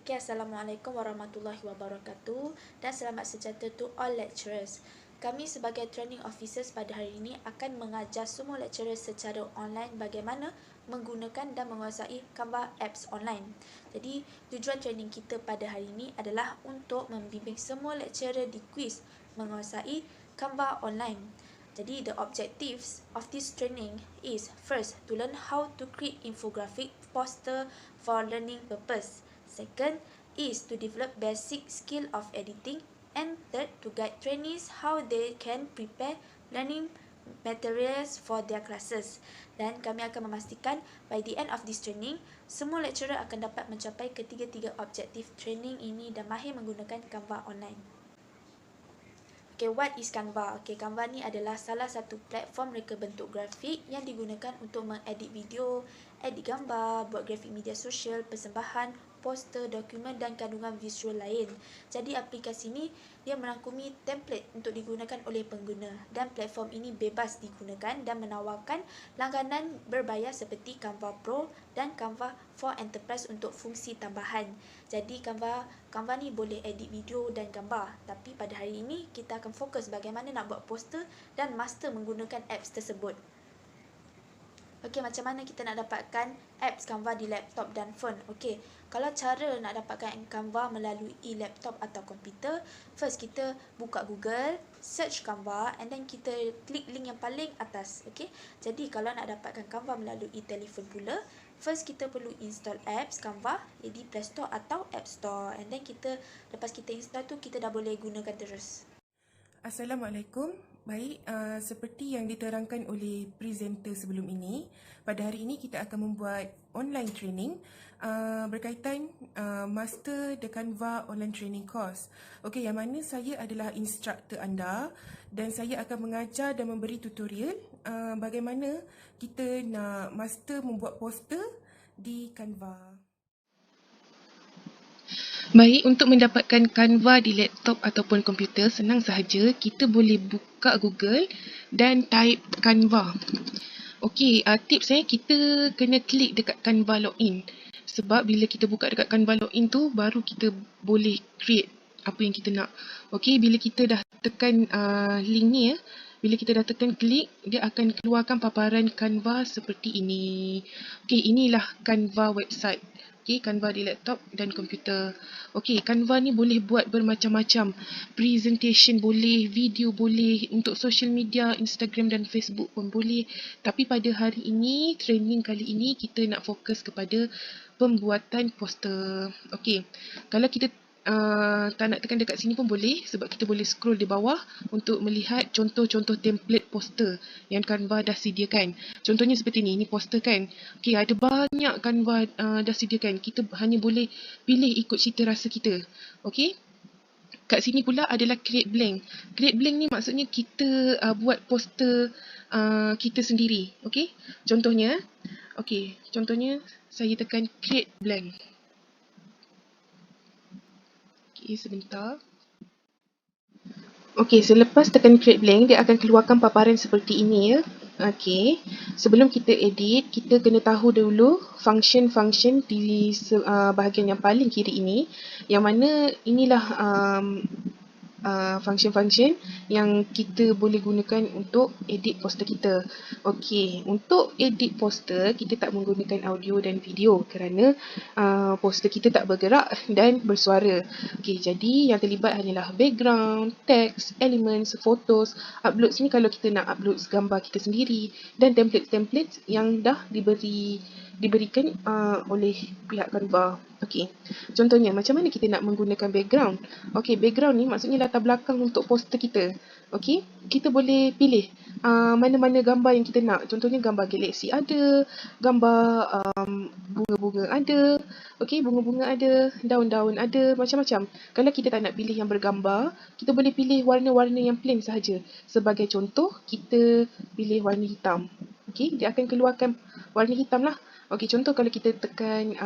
Okay, Assalamualaikum warahmatullahi wabarakatuh dan selamat sejahtera to all lecturers. Kami sebagai training officers pada hari ini akan mengajar semua lecturers secara online bagaimana menggunakan dan menguasai Canva apps online. Jadi, tujuan training kita pada hari ini adalah untuk membimbing semua lecturer di quiz menguasai Canva online. Jadi, the objectives of this training is first, to learn how to create infographic poster for learning purpose. Second is to develop basic skill of editing. And third, to guide trainees how they can prepare learning materials for their classes. Dan kami akan memastikan by the end of this training, semua lecturer akan dapat mencapai ketiga-tiga objektif training ini dan mahir menggunakan Canva online. Okay, what is Canva? Okay, Canva ni adalah salah satu platform reka bentuk grafik yang digunakan untuk mengedit video, edit gambar, buat grafik media sosial, persembahan, poster, dokumen dan kandungan visual lain. Jadi aplikasi ni dia merangkumi template untuk digunakan oleh pengguna dan platform ini bebas digunakan dan menawarkan langganan berbayar seperti Canva Pro dan Canva for Enterprise untuk fungsi tambahan. Jadi Canva ni boleh edit video dan gambar, tapi pada hari ini kita akan fokus bagaimana nak buat poster dan master menggunakan apps tersebut. Okey, macam mana kita nak dapatkan apps Canva di laptop dan phone? Okey, kalau cara nak dapatkan Canva melalui laptop atau komputer, first kita buka Google, search Canva and then kita klik link yang paling atas. Okey, jadi kalau nak dapatkan Canva melalui telefon pula, first kita perlu install apps Canva di Play Store atau App Store and then lepas kita install tu kita dah boleh gunakan terus. Assalamualaikum. Baik, seperti yang diterangkan oleh presenter sebelum ini, pada hari ini kita akan membuat online training berkaitan Master the Canva Online Training Course. Okey, yang mana saya adalah instruktor anda dan saya akan mengajar dan memberi tutorial bagaimana kita nak master membuat poster di Canva. Baik, untuk mendapatkan Canva di laptop ataupun komputer, senang sahaja. Kita boleh buka Google dan type Canva. Okey, tips kita kena klik dekat Canva login. Sebab bila kita buka dekat Canva login tu, baru kita boleh create apa yang kita nak. Okey, bila kita dah tekan link ni bila kita dah tekan klik, dia akan keluarkan paparan Canva seperti ini. Okey, inilah Canva website. Okey, Canva di laptop dan komputer. Okey, Canva ni boleh buat bermacam-macam. Presentation boleh, video boleh, untuk social media, Instagram dan Facebook pun boleh. Tapi pada hari ini, training kali ini, kita nak fokus kepada pembuatan poster. Okey, kalau kita tak nak tekan dekat sini pun boleh sebab kita boleh scroll di bawah untuk melihat contoh-contoh template poster yang Canva dah sediakan. Contohnya seperti ni poster kan. Okey, ada banyak Canva dah sediakan. Kita hanya boleh pilih ikut cita rasa kita. Okey. Kat sini pula adalah create blank. Create blank ni maksudnya kita buat poster kita sendiri. Okey. Contohnya, saya tekan create blank. Okay, sebentar. Okey, selepas tekan create blank, dia akan keluarkan paparan seperti ini ya. Okey, sebelum kita edit, kita kena tahu dulu function-function di bahagian yang paling kiri ini, yang mana inilah function-function yang kita boleh gunakan untuk edit poster kita. Okey, untuk edit poster kita tak menggunakan audio dan video kerana poster kita tak bergerak dan bersuara. Okey, jadi yang terlibat hanyalah background, text, elements, photos. Uploads ni kalau kita nak upload gambar kita sendiri dan template-template yang dah diberikan oleh pihak Canva. Okey, contohnya macam mana kita nak menggunakan background. Okey, background ni maksudnya latar belakang untuk poster kita. Okey, kita boleh pilih mana-mana gambar yang kita nak. Contohnya gambar galaksi ada, gambar bunga-bunga ada. Okey, bunga-bunga ada, daun-daun ada, macam-macam. Kalau kita tak nak pilih yang bergambar, kita boleh pilih warna-warna yang plain sahaja. Sebagai contoh, kita pilih warna hitam. Okey, dia akan keluarkan warna hitam lah. Okey, contoh kalau kita tekan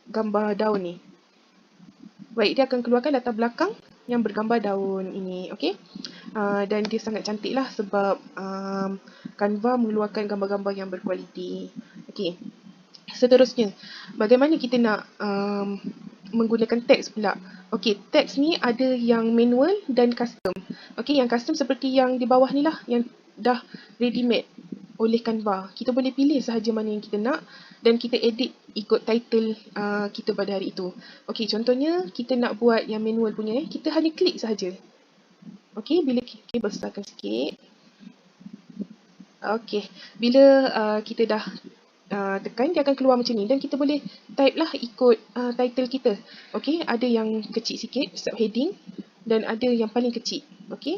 gambar daun ni. Baik, dia akan keluarkan latar belakang yang bergambar daun ini. Okey. Dan dia sangat cantik lah sebab Canva mengeluarkan gambar-gambar yang berkualiti. Okey. Seterusnya, bagaimana kita nak menggunakan teks pula. Okey, teks ni ada yang manual dan custom. Okey, yang custom seperti yang di bawah ni lah, yang dah ready made oleh Canva. Kita boleh pilih sahaja mana yang kita nak dan kita edit ikut title kita pada hari itu. Okey, contohnya kita nak buat yang manual punya, kita hanya klik sahaja. Okey, bila kita besarkan sikit. Okey, bila kita dah tekan, dia akan keluar macam ni dan kita boleh type lah ikut title kita. Okey, ada yang kecil sikit, subheading, dan ada yang paling kecil. Okey,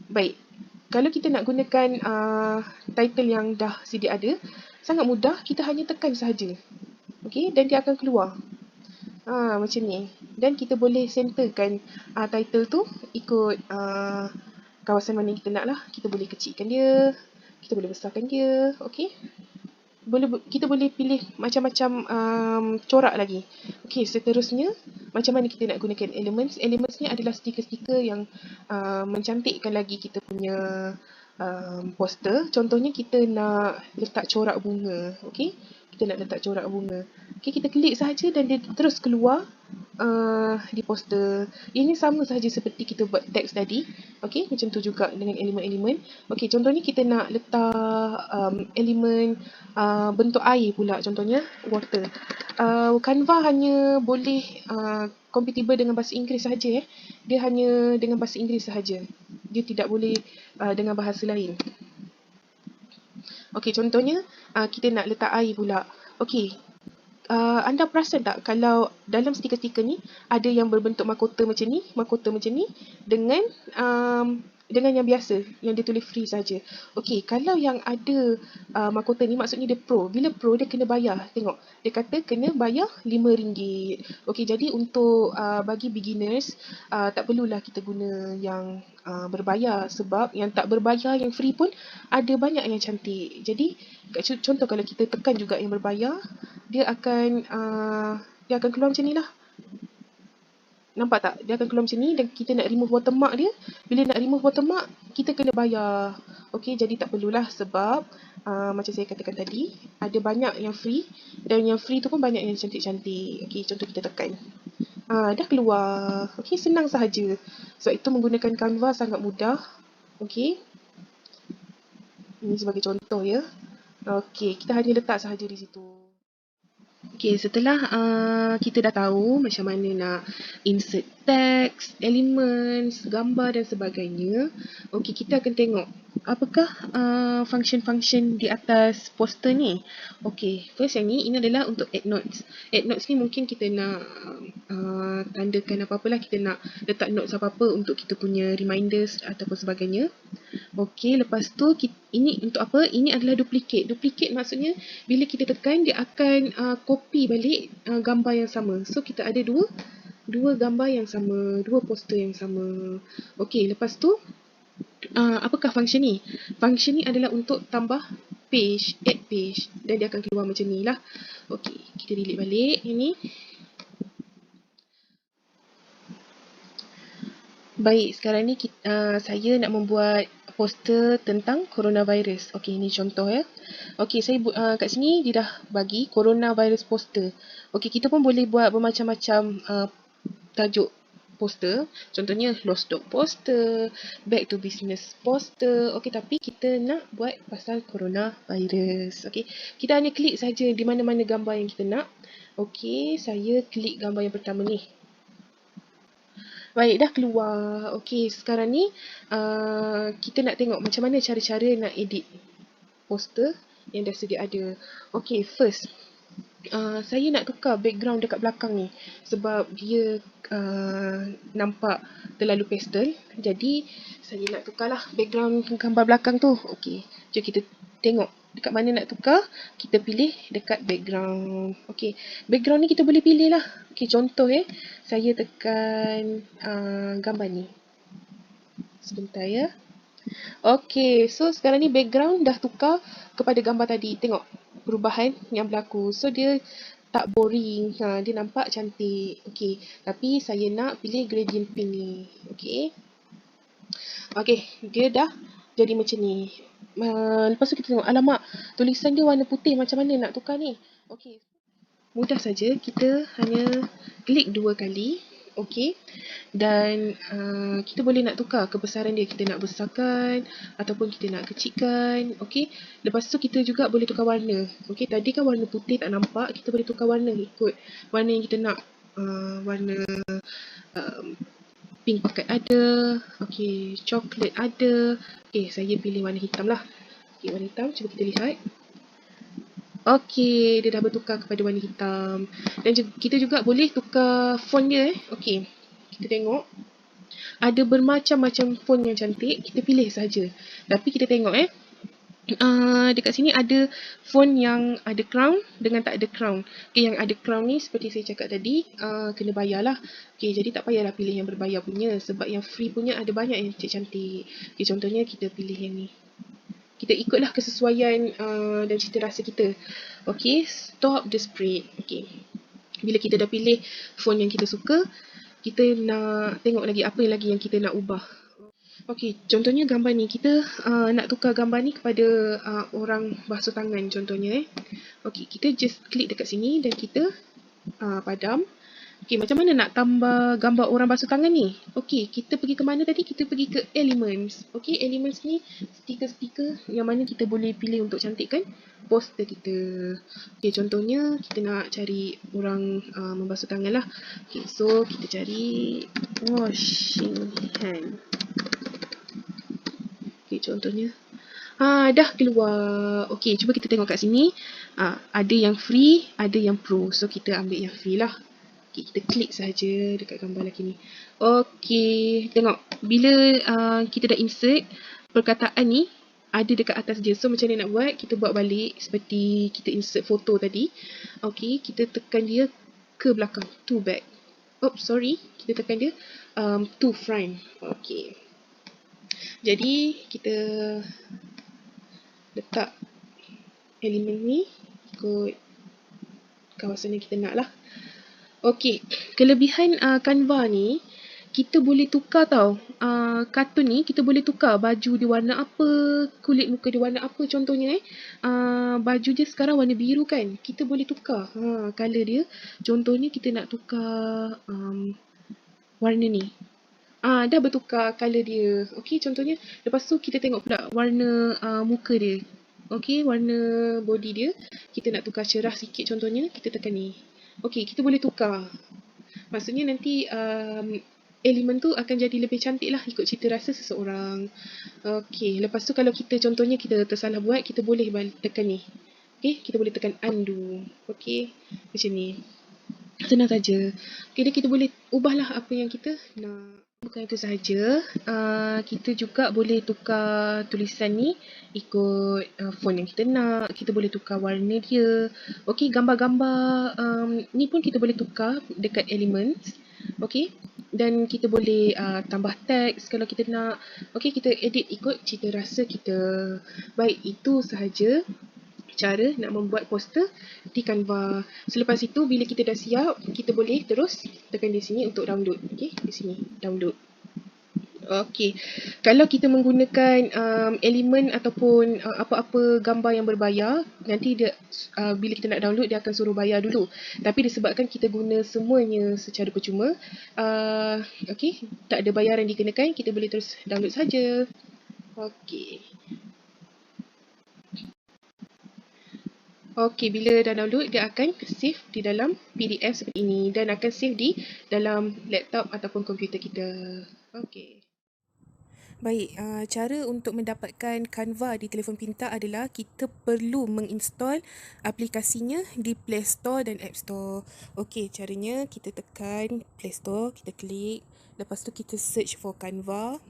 baik. Kalau kita nak gunakan title yang dah sedia ada, sangat mudah, kita hanya tekan sahaja. Okey, dan dia akan keluar. Macam ni. Dan kita boleh centerkan title tu ikut kawasan mana yang kita nak lah. Kita boleh kecilkan dia, kita boleh besarkan dia. Okey, kita boleh pilih macam-macam corak lagi. Okey, seterusnya macam mana kita nak gunakan elements. Elements ni adalah stiker-stiker yang mencantikkan lagi kita punya poster. Contohnya kita nak letak corak bunga. Okey, kita nak letak corak bunga. Okey, kita klik sahaja dan dia terus keluar di poster. Ini sama sahaja seperti kita buat teks tadi. Okey, macam tu juga dengan elemen-elemen. Okey, contohnya kita nak letak elemen bentuk air pula, contohnya water. Canva hanya boleh compatible dengan bahasa Inggeris sahaja. Dia hanya dengan bahasa Inggeris sahaja. Dia tidak boleh dengan bahasa lain. Okey, contohnya kita nak letak air pula. Okey, anda perasan tak kalau dalam stiker-stiker ni ada yang berbentuk mahkota macam ni dengan yang biasa yang dia tulis free saja. Okey, kalau yang ada mahkota ni maksudnya dia pro. Bila pro dia kena bayar. Tengok, dia kata kena bayar RM5. Okey, jadi untuk bagi beginners tak perlulah kita guna yang berbayar, sebab yang tak berbayar, yang free pun ada banyak yang cantik. Jadi contoh kalau kita tekan juga yang berbayar, dia akan keluar macam ni lah. Nampak tak? Dia akan keluar macam ni dan kita nak remove watermark dia. Bila nak remove watermark, kita kena bayar. Okey, jadi tak perlulah sebab macam saya katakan tadi, ada banyak yang free dan yang free tu pun banyak yang cantik-cantik. Okey, contoh kita tekan. Dah keluar. Okey, senang sahaja. Sebab itu menggunakan Canva sangat mudah. Okey. Ini sebagai contoh ya. Okey, kita hanya letak sahaja di situ. Okey, setelah kita dah tahu macam mana nak insert teks, elements, gambar dan sebagainya, okey, kita akan tengok apakah function-function di atas poster ni. Okey, first yang ni, ini adalah untuk add notes. Add notes ni mungkin kita nak tandakan apa-apalah, kita nak letak notes apa-apa untuk kita punya reminders ataupun sebagainya. Okey, lepas tu ini untuk apa? Ini adalah duplicate. Duplicate maksudnya bila kita tekan dia akan copy balik gambar yang sama. So kita ada dua gambar yang sama, dua poster yang sama. Okey, lepas tu apakah function ni? Function ni adalah untuk tambah page, add page, dan dia akan keluar macam ni lah. Okey, kita delete balik ini. Baik, sekarang ni saya nak membuat poster tentang coronavirus. Okey, ini contoh ya. Okey, saya kat sini dia dah bagi coronavirus poster. Okey, kita pun boleh buat bermacam-macam tajuk poster. Contohnya lost dog poster, back to business poster. Okey, tapi kita nak buat pasal coronavirus. Okey, kita hanya klik saja di mana-mana gambar yang kita nak. Okey, saya klik gambar yang pertama ni. Baik, dah keluar. Okey, sekarang ni kita nak tengok macam mana cara-cara nak edit poster yang dah sedia ada. Okey, first saya nak tukar background dekat belakang ni sebab dia nampak terlalu pastel. Jadi saya nak tukarlah background gambar belakang tu. Okey, jom kita tengok dekat mana nak tukar. Kita pilih dekat background. Okey, background ni kita boleh pilih lah. Okey, contoh saya tekan gambar ni. Sebentar ya. Okey, so sekarang ni background dah tukar kepada gambar tadi. Tengok perubahan yang berlaku. So dia tak boring. Dia nampak cantik. Okey, tapi saya nak pilih gradient pink ni. Okey. Okey, dia dah jadi macam ni. Lepas tu kita tengok, alamak, tulisan dia warna putih, macam mana nak tukar ni? Okey. Mudah saja, kita hanya klik 2 kali. Okey. Dan kita boleh nak tukar kebesaran dia. Kita nak besarkan ataupun kita nak kecilkan. Okey. Lepas tu kita juga boleh tukar warna. Okey, tadi kan warna putih tak nampak. Kita boleh tukar warna ikut warna yang kita nak. Warna pink pocket ada. Okey, coklat ada. Okey, saya pilih warna hitam lah. Okey, warna hitam. Cuba kita lihat. Okey, dia dah bertukar kepada warna hitam. Dan kita juga boleh tukar font dia. Okey, kita tengok. Ada bermacam-macam font yang cantik. Kita pilih saja. Tapi kita tengok dekat sini ada font yang ada crown dengan tak ada crown. Okay, yang ada crown ni seperti saya cakap tadi, kena bayar lah. Okay, jadi tak payahlah pilih yang berbayar punya. Sebab yang free punya ada banyak yang cantik-cantik. Okay, contohnya kita pilih yang ni. Kita ikutlah kesesuaian dan cita rasa kita. Okay, stop the spread. Okay, bila kita dah pilih font yang kita suka, kita nak tengok lagi apa lagi yang kita nak ubah. Okay, contohnya gambar ni. Kita nak tukar gambar ni kepada orang basuh tangan contohnya. Okay, kita just klik dekat sini dan kita padam. Okay, macam mana nak tambah gambar orang basuh tangan ni? Okay, kita pergi ke mana tadi? Kita pergi ke Elements. Okay, Elements ni stiker-stiker yang mana kita boleh pilih untuk cantikkan poster kita. Okay, contohnya kita nak cari orang membasuh tangan lah. Okay, so kita cari washing hand. Okay, contohnya. Dah keluar. Okay, cuba kita tengok kat sini. Ada yang free, ada yang pro. So, kita ambil yang free lah. Okay, kita klik saja dekat gambar lelaki ni. Okay, tengok. Bila kita dah insert, perkataan ni ada dekat atas dia. So, macam mana nak buat? Kita buat balik seperti kita insert foto tadi. Okay, kita tekan dia ke belakang. To back. Oops, sorry. Kita tekan dia to front. Okay. Jadi, kita letak elemen ni ikut kawasan yang kita nak lah. Okey, kelebihan Canva ni, kita boleh tukar tau. Kartun ni kita boleh tukar baju dia warna apa, kulit muka dia warna apa contohnya baju dia sekarang warna biru kan. Kita boleh tukar color dia. Contohnya kita nak tukar warna ni. Dah bertukar color dia. Okey, contohnya. Lepas tu kita tengok pula warna muka dia. Okey, warna body dia. Kita nak tukar cerah sikit contohnya. Kita tekan ni. Okey, kita boleh tukar. Maksudnya nanti elemen tu akan jadi lebih cantik lah ikut cita rasa seseorang. Okey, lepas tu kalau kita contohnya kita tersalah buat, kita boleh tekan ni. Okey, kita boleh tekan undo. Okey, macam ni. Senang saja. Okay, dan kita boleh ubahlah apa yang kita nak. Bukan itu sahaja, kita juga boleh tukar tulisan ni ikut font yang kita nak. Kita boleh tukar warna dia. Okey, gambar-gambar ni pun kita boleh tukar dekat Elements. Okey, dan kita boleh tambah teks kalau kita nak. Okey, kita edit ikut cita rasa kita. Baik, itu sahaja cara nak membuat poster di Canva. Selepas itu, bila kita dah siap, kita boleh terus tekan di sini untuk download. Okey, di sini download. Okey, kalau kita menggunakan elemen ataupun apa-apa gambar yang berbayar, nanti dia bila kita nak download dia akan suruh bayar dulu. Tapi disebabkan kita guna semuanya secara percuma, okey, tak ada bayaran dikenakan, kita boleh terus download saja. Okey. Okey, bila dah download, dia akan save di dalam PDF seperti ini dan akan save di dalam laptop ataupun komputer kita. Okey. Baik, cara untuk mendapatkan Canva di telefon pintar adalah kita perlu menginstall aplikasinya di Play Store dan App Store. Okey, caranya kita tekan Play Store, kita klik, lepas tu kita search for Canva.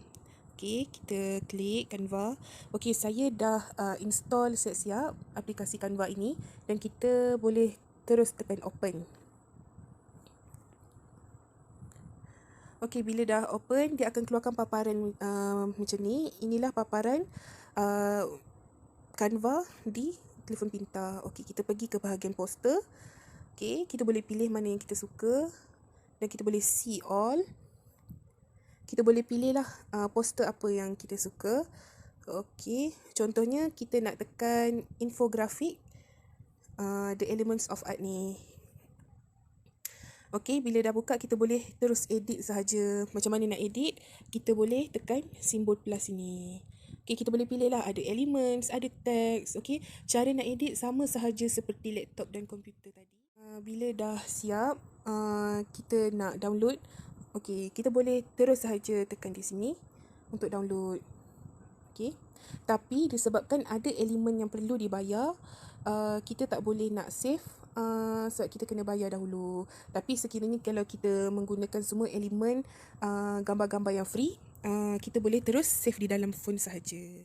Okey, kita klik Canva. Okey, saya dah install siap-siap aplikasi Canva ini dan kita boleh terus tekan open. Okey, bila dah open, dia akan keluarkan paparan macam ni. Inilah paparan Canva di telefon pintar. Okey, kita pergi ke bahagian poster. Okey, kita boleh pilih mana yang kita suka dan kita boleh see all. Kita boleh pilih lah poster apa yang kita suka. Okey, contohnya kita nak tekan infografik the elements of art ni. Okey, bila dah buka kita boleh terus edit sahaja. Macam mana nak edit? Kita boleh tekan simbol plus ini. Okey, kita boleh pilih lah, ada elements, ada teks. Okey, cara nak edit sama sahaja seperti laptop dan komputer tadi. Bila dah siap, kita nak download. Okey, kita boleh terus sahaja tekan di sini untuk download. Okey. Tapi disebabkan ada elemen yang perlu dibayar, kita tak boleh nak save sebab kita kena bayar dahulu. Tapi sekiranya kalau kita menggunakan semua elemen gambar-gambar yang free, kita boleh terus save di dalam phone sahaja.